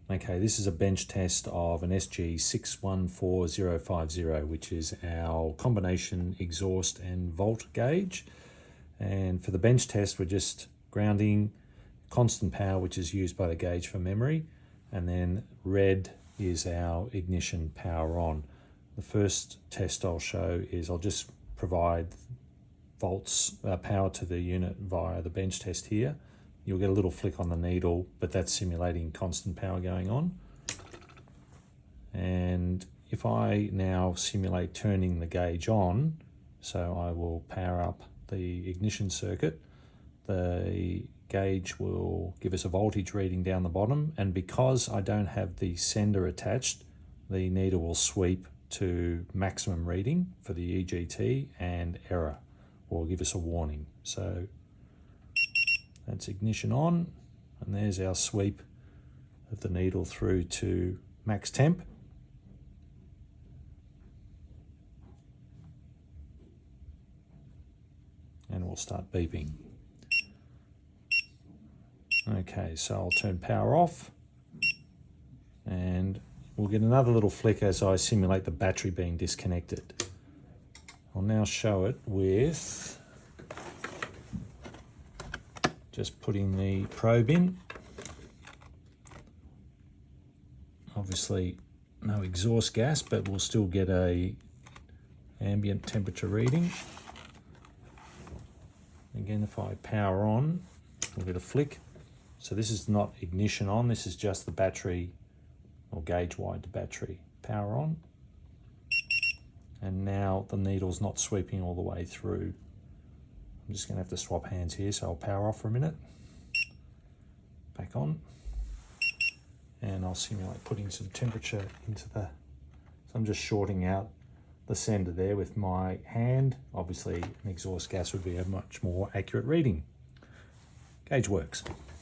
Okay, this is a bench test of an SG614050, which is our combination exhaust and volt gauge. And for the bench test, we're just grounding constant power, which is used by the gauge for memory. And then red is our ignition power on. The first test I'll show is I'll just provide volts power to the unit via the bench test here. You'll get a little flick on the needle, but that's simulating constant power going on. And if I now simulate turning the gauge on, so I will power up the ignition circuit, the gauge will give us a voltage reading down the bottom, and because I don't have the sender attached, the needle will sweep to maximum reading for the EGT and error, or give us a warning. So that's ignition on, and there's our sweep of the needle through to max temp. And we'll start beeping. Okay, so I'll turn power off, and we'll get another little flick as I simulate the battery being disconnected. I'll now show it with just putting the probe in. Obviously no exhaust gas, but we'll still get a ambient temperature reading. Again, if I power on, we'll get a flick. So this is not ignition on, this is just the battery, or gauge wide to battery. Power on. And now the needle's not sweeping all the way through. I'm just going to have to swap hands here, so I'll power off for a minute. Back on. And I'll simulate putting some temperature into the... So I'm just shorting out the sender there with my hand. Obviously, an exhaust gas would be a much more accurate reading. Gauge works.